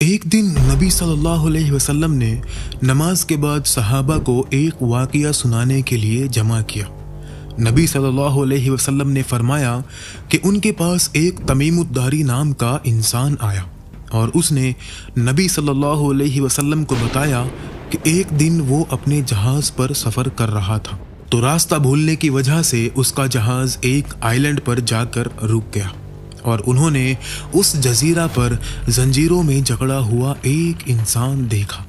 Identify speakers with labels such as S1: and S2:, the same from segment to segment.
S1: एक दिन नबी सल्लल्लाहु अलैहि वसल्लम ने नमाज के बाद सहाबा को एक वाक़िया सुनाने के लिए जमा किया। नबी सल्लल्लाहु अलैहि वसल्लम ने फरमाया कि उनके पास एक तमीमुद्दारी नाम का इंसान आया और उसने नबी सल्लल्लाहु अलैहि वसल्लम को बताया कि एक दिन वो अपने जहाज़ पर सफ़र कर रहा था तो रास्ता भूलने की वजह से उसका जहाज़ एक आइलैंड पर जाकर रुक गया और उन्होंने उस जजीरा पर जंजीरों में जकड़ा हुआ एक इंसान देखा।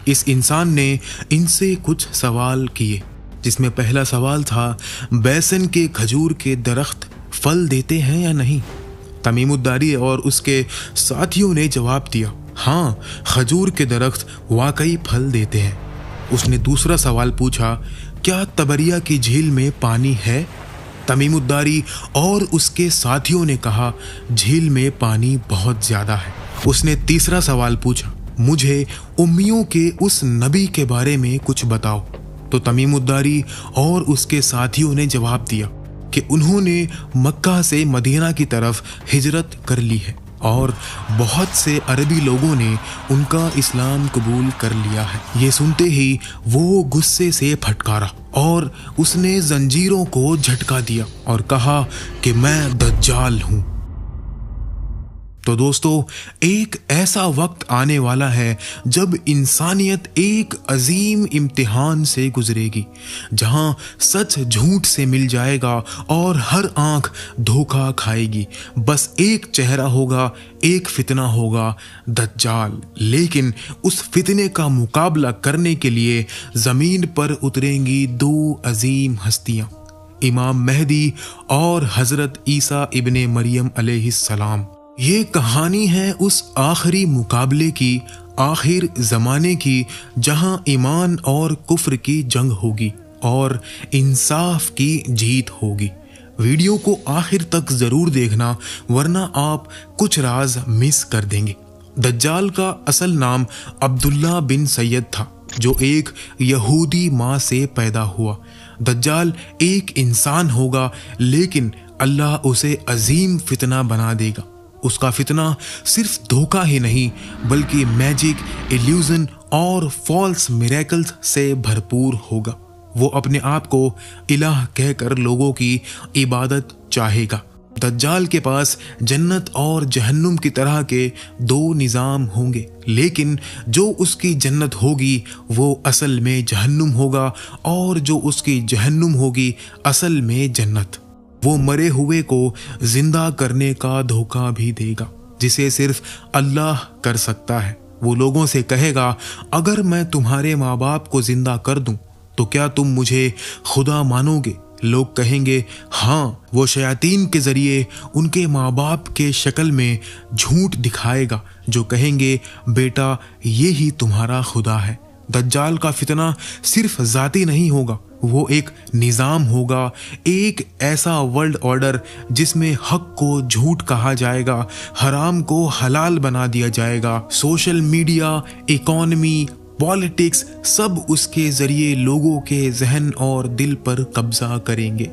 S1: इस इंसान ने इनसे कुछ सवाल किए, जिसमें पहला सवाल था, बैसन के खजूर के दरख्त फल देते हैं या नहीं? तमीमुद्दारी और उसके साथियों ने जवाब दिया, हाँ, खजूर के दरख्त वाकई फल देते हैं। उसने दूसरा सवाल पूछा, क्या तबरिया की झील में पानी है? तमीमुद्दारी और उसके साथियों ने कहा, झील में पानी बहुत ज़्यादा है। उसने तीसरा सवाल पूछा, मुझे उम्मियों के उस नबी के बारे में कुछ बताओ। तो तमीमुद्दारी और उसके साथियों ने जवाब दिया कि उन्होंने मक्का से मदीना की तरफ हिजरत कर ली है और बहुत से अरबी लोगों ने उनका इस्लाम कबूल कर लिया है। ये सुनते ही वो गुस्से से फटकारा और उसने जंजीरों को झटका दिया और कहा कि मैं दज्जाल हूँ। तो दोस्तों, एक ऐसा वक्त आने वाला है जब इंसानियत एक अजीम इम्तिहान से गुजरेगी, जहां सच झूठ से मिल जाएगा और हर आंख धोखा खाएगी। बस एक चेहरा होगा, एक फितना होगा, दज्जाल। लेकिन उस फितने का मुकाबला करने के लिए ज़मीन पर उतरेंगी दो अजीम हस्तियां, इमाम मेहदी और हज़रत ईसा इब्ने मरियम अलैहिस्सलाम। ये कहानी है उस आखिरी मुकाबले की, आखिर ज़माने की, जहां ईमान और कुफ्र की जंग होगी और इंसाफ की जीत होगी। वीडियो को आखिर तक ज़रूर देखना, वरना आप कुछ राज मिस कर देंगे। दज्जाल का असल नाम अब्दुल्ला बिन सैयद था, जो एक यहूदी माँ से पैदा हुआ। दज्जाल एक इंसान होगा, लेकिन अल्लाह उसे अजीम फितना बना देगा। उसका फितना सिर्फ धोखा ही नहीं, बल्कि मैजिक, इल्यूजन और फॉल्स मिरेकल्स से भरपूर होगा। वो अपने आप को इलाह कहकर लोगों की इबादत चाहेगा। दज्जाल के पास जन्नत और जहन्नुम की तरह के दो निज़ाम होंगे, लेकिन जो उसकी जन्नत होगी वो असल में जहन्नुम होगा और जो उसकी जहन्नुम होगी असल में जन्नत। वो मरे हुए को जिंदा करने का धोखा भी देगा, जिसे सिर्फ अल्लाह कर सकता है। वो लोगों से कहेगा, अगर मैं तुम्हारे माँ बाप को जिंदा कर दूं तो क्या तुम मुझे खुदा मानोगे? लोग कहेंगे, हाँ। वो शयातीन के जरिए उनके माँ बाप के शक्ल में झूठ दिखाएगा, जो कहेंगे, बेटा ये ही तुम्हारा खुदा है। दज्जाल का फितना सिर्फ जाती नहीं होगा, वो एक निज़ाम होगा, एक ऐसा वर्ल्ड ऑर्डर जिसमें हक को झूठ कहा जाएगा, हराम को हलाल बना दिया जाएगा। सोशल मीडिया, इकोनॉमी, पॉलिटिक्स सब उसके जरिए लोगों के जहन और दिल पर कब्जा करेंगे।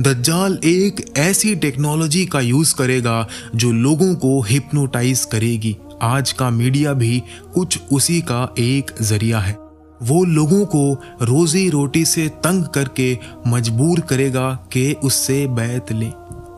S1: दज्जाल एक ऐसी टेक्नोलॉजी का यूज़ करेगा जो लोगों को हिप्नोटाइज करेगी। आज का मीडिया भी कुछ उसी का एक जरिया है। वो लोगों को रोजी रोटी से तंग करके मजबूर करेगा कि उससे बैत लें।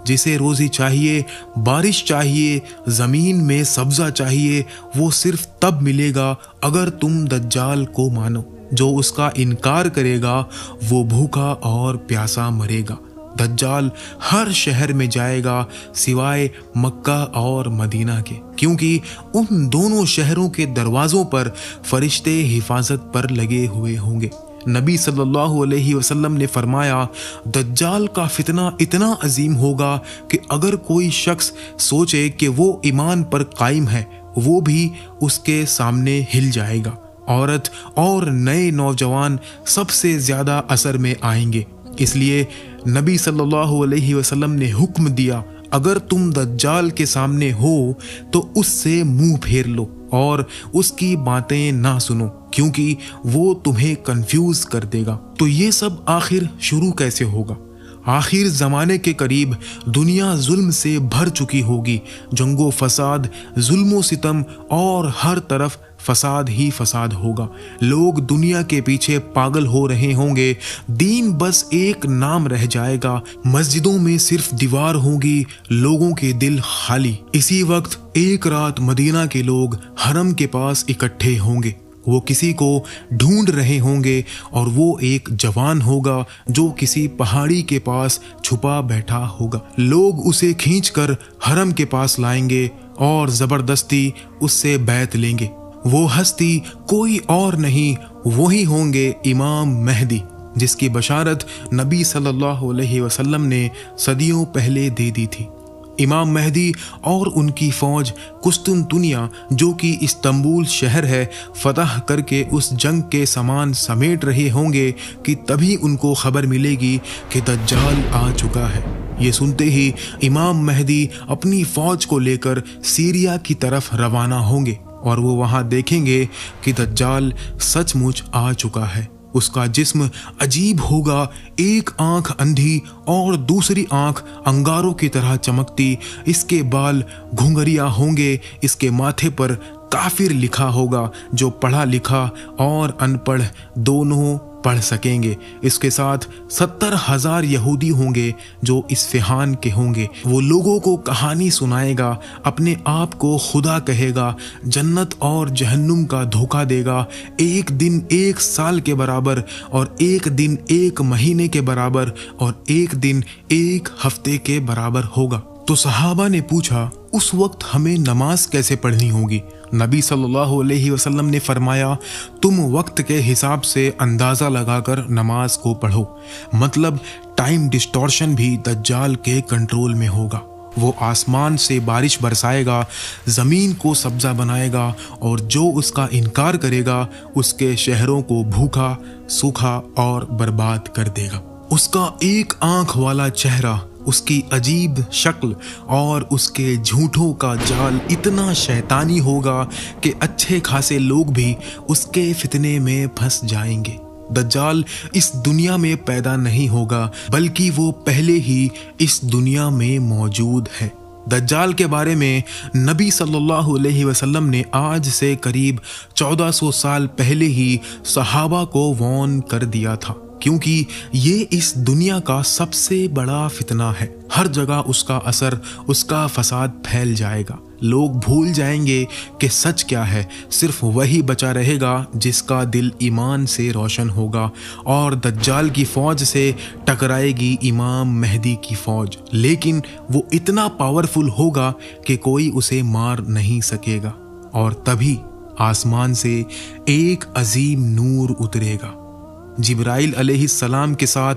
S1: जिसे रोजी चाहिए, बारिश चाहिए, ज़मीन में सब्ज़ा चाहिए, वो सिर्फ तब मिलेगा अगर तुम दज्जाल को मानो। जो उसका इनकार करेगा वो भूखा और प्यासा मरेगा। दज्जाल हर शहर में जाएगा सिवाय मक्का और मदीना के, क्योंकि उन दोनों शहरों के दरवाज़ों पर फरिश्ते हिफाजत पर लगे हुए होंगे। नबी सल्लल्लाहु अलैहि वसल्लम ने फरमाया, दज्जाल का फितना इतना अजीम होगा कि अगर कोई शख्स सोचे कि वो ईमान पर कायम है, वो भी उसके सामने हिल जाएगा। औरत और नए नौजवान सबसे ज़्यादा असर में आएंगे। इसलिए नबी सल्लल्लाहु अलैहि वसल्लम ने हुक्म दिया, अगर तुम दज्जाल के सामने हो तो उससे मुंह फेर लो और उसकी बातें ना सुनो, क्योंकि वो तुम्हें कंफ्यूज कर देगा। तो ये सब आखिर शुरू कैसे होगा? आखिर ज़माने के करीब दुनिया जुल्म से भर चुकी होगी। जंगो फसाद, जुल्मो सितम और हर तरफ फसाद ही फसाद होगा। लोग दुनिया के पीछे पागल हो रहे होंगे। दीन बस एक नाम रह जाएगा। मस्जिदों में सिर्फ दीवार होगी, लोगों के दिल खाली। इसी वक्त एक रात मदीना के लोग हरम के पास इकट्ठे होंगे। वो किसी को ढूंढ रहे होंगे और वो एक जवान होगा जो किसी पहाड़ी के पास छुपा बैठा होगा। लोग उसे खींचकर हरम के पास लाएंगे और जबरदस्ती उससे बैत लेंगे। वो हस्ती कोई और नहीं, वही होंगे इमाम मेहदी, जिसकी बशारत नबी सल्लल्लाहु अलैहि वसल्लम ने सदियों पहले दे दी थी। इमाम मेहदी और उनकी फौज कुस्तुनतुनिया, जो कि इस्तांबुल शहर है, फतह करके उस जंग के सामान समेट रहे होंगे कि तभी उनको खबर मिलेगी कि दज्जाल आ चुका है। ये सुनते ही इमाम मेहदी अपनी फौज को लेकर सीरिया की तरफ रवाना होंगे और वो वहां देखेंगे कि दज्जाल सचमुच आ चुका है। उसका जिस्म अजीब होगा, एक आंख अंधी और दूसरी आंख अंगारों की तरह चमकती। इसके बाल घुंघरिया होंगे। इसके माथे पर काफिर लिखा होगा, जो पढ़ा लिखा और अनपढ़ दोनों पढ़ सकेंगे। इसके साथ 70,000 यहूदी होंगे जो इस्फहान के होंगे। वो लोगों को कहानी सुनाएगा, अपने आप को खुदा कहेगा, जन्नत और जहन्नुम का धोखा देगा। एक दिन एक साल के बराबर और एक दिन एक महीने के बराबर और एक दिन एक हफ्ते के बराबर होगा। तो सहाबा ने पूछा, उस वक्त हमें नमाज कैसे पढ़नी होगी? नबी सल्लल्लाहु अलैहि वसल्लम ने फरमाया, तुम वक्त के हिसाब से अंदाज़ा लगाकर नमाज को पढ़ो। मतलब टाइम डिस्टॉर्शन भी दज्जाल के कंट्रोल में होगा। वो आसमान से बारिश बरसाएगा, ज़मीन को सब्जा बनाएगा और जो उसका इनकार करेगा उसके शहरों को भूखा, सूखा और बर्बाद कर देगा। उसका एक आंख वाला चेहरा, उसकी अजीब शक्ल और उसके झूठों का जाल इतना शैतानी होगा कि अच्छे खासे लोग भी उसके फितने में फंस जाएंगे। दज्जाल इस दुनिया में पैदा नहीं होगा, बल्कि वो पहले ही इस दुनिया में मौजूद है। दज्जाल के बारे में नबी सल्लल्लाहु अलैहि वसल्लम ने आज से करीब 1400 साल पहले ही सहाबा को वार्न कर दिया था, क्योंकि ये इस दुनिया का सबसे बड़ा फितना है। हर जगह उसका असर, उसका फसाद फैल जाएगा। लोग भूल जाएंगे कि सच क्या है। सिर्फ वही बचा रहेगा जिसका दिल ईमान से रोशन होगा और दज्जाल की फौज से टकराएगी इमाम मेहदी की फौज। लेकिन वो इतना पावरफुल होगा कि कोई उसे मार नहीं सकेगा। और तभी आसमान से एक अजीम नूर उतरेगा। जिब्राइल अलैहिस्सलाम के साथ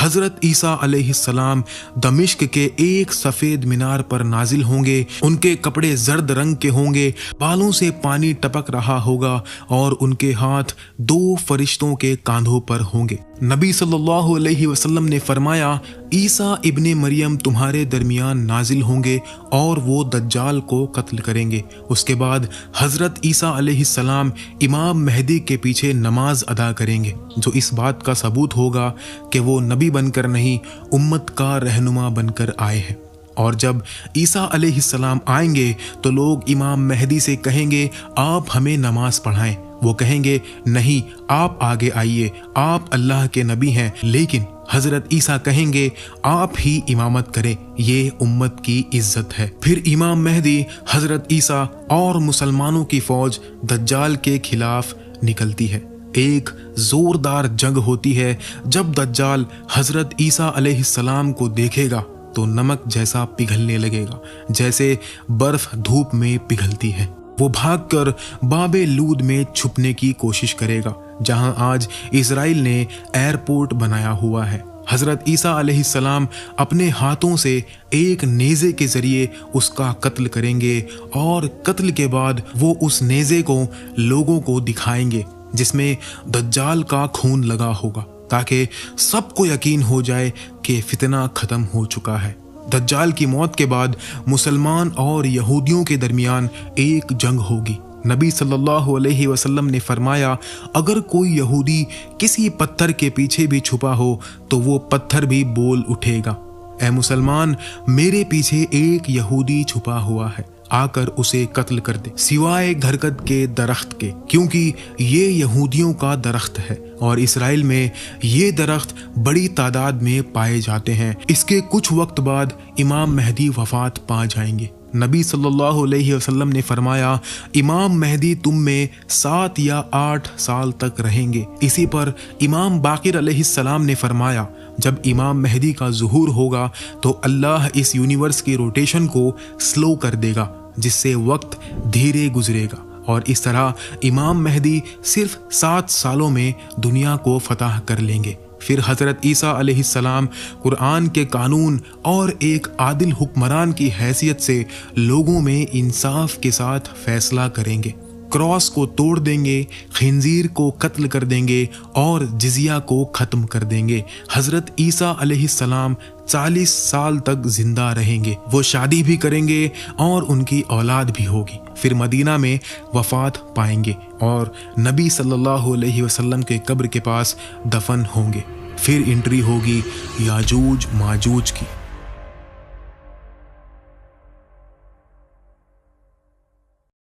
S1: हज़रत ईसा अलैहिस्सलाम दमिश्क के एक सफ़ेद मीनार पर नाजिल होंगे। उनके कपड़े जर्द रंग के होंगे, बालों से पानी टपक रहा होगा और उनके हाथ 2 फरिश्तों के कांधों पर होंगे। नबी सल्लल्लाहु अलैहि वसल्लम ने फरमाया, ईसा इब्ने मरियम तुम्हारे दरमियान नाजिल होंगे और वो दज्जाल को कत्ल करेंगे। उसके बाद हज़रत ईसा अलैहिस्सलाम इमाम मेहदी के पीछे नमाज अदा करेंगे, जो इस बात का सबूत होगा कि वो नबी बनकर नहीं, उम्मत का रहनुमा बनकर आए हैं। और जब ईसा अलैहिस्सलाम आएंगे तो लोग इमाम मेहदी से कहेंगे, आप हमें नमाज पढ़ाएं। वो कहेंगे, नहीं, आप आगे आइए, आप अल्लाह के नबी हैं। लेकिन हजरत ईसा कहेंगे, आप ही इमामत करें, ये उम्मत की इज्जत है। फिर इमाम मेहदी, हजरत ईसा और मुसलमानों की फौज दज्जाल के खिलाफ निकलती है। एक जोरदार जंग होती है। जब दज्जाल हजरत ईसा अलैहिस्सलाम को देखेगा तो नमक जैसा पिघलने लगेगा, जैसे बर्फ धूप में पिघलती है। वो भागकर बाबे लूद में छुपने की कोशिश करेगा, जहां आज इजराइल ने एयरपोर्ट बनाया हुआ है। हजरत ईसा अलैहिस्सलाम अपने हाथों से एक नेज़े के जरिए उसका कत्ल करेंगे और कत्ल के बाद वो उस नेज़े को लोगों को दिखाएंगे जिसमें दज्जाल का खून लगा होगा, ताकि सबको यकीन हो जाए कि फितना खत्म हो चुका है। दज्जाल की मौत के बाद मुसलमान और यहूदियों के दरमियान एक जंग होगी। नबी सल्लल्लाहु अलैहि वसल्लम ने फरमाया, अगर कोई यहूदी किसी पत्थर के पीछे भी छुपा हो तो वो पत्थर भी बोल उठेगा, ऐ मुसलमान, मेरे पीछे एक यहूदी छुपा हुआ है, आकर उसे कत्ल कर दे, सिवाय घरकद के दरख्त के, क्योंकि ये यहूदियों का दरख्त है और इसराइल में ये दरख्त बड़ी तादाद में पाए जाते हैं। इसके कुछ वक्त बाद इमाम मेहदी वफात पा जाएंगे। नबी सल्लल्लाहु अलैहि वसल्लम ने फरमाया, इमाम मेहदी तुम में 7 या 8 साल तक रहेंगे। इसी पर इमाम बाकिर अलैहिस्सलाम ने फरमाया, जब इमाम मेहदी का ज़ुहूर होगा तो अल्लाह इस यूनिवर्स के रोटेशन को स्लो कर देगा, जिससे वक्त धीरे गुजरेगा और इस तरह इमाम मेहदी सिर्फ 7 सालों में दुनिया को फतह कर लेंगे। फिर हज़रत ईसा अलैहिस्सलाम कुरान के कानून और एक आदिल हुक्मरान की हैसियत से लोगों में इंसाफ के साथ फैसला करेंगे, क्रॉस को तोड़ देंगे, खिंजीर को कत्ल कर देंगे और जिजिया को ख़त्म कर देंगे। हज़रत ईसा अलैहिस्सलाम 40 साल तक जिंदा रहेंगे, वो शादी भी करेंगे और उनकी औलाद भी होगी। फिर मदीना में वफात पाएंगे और नबी सल्लल्लाहु अलैहि वसल्लम के कब्र के पास दफन होंगे। फिर एंट्री होगी याजूज माजूज की।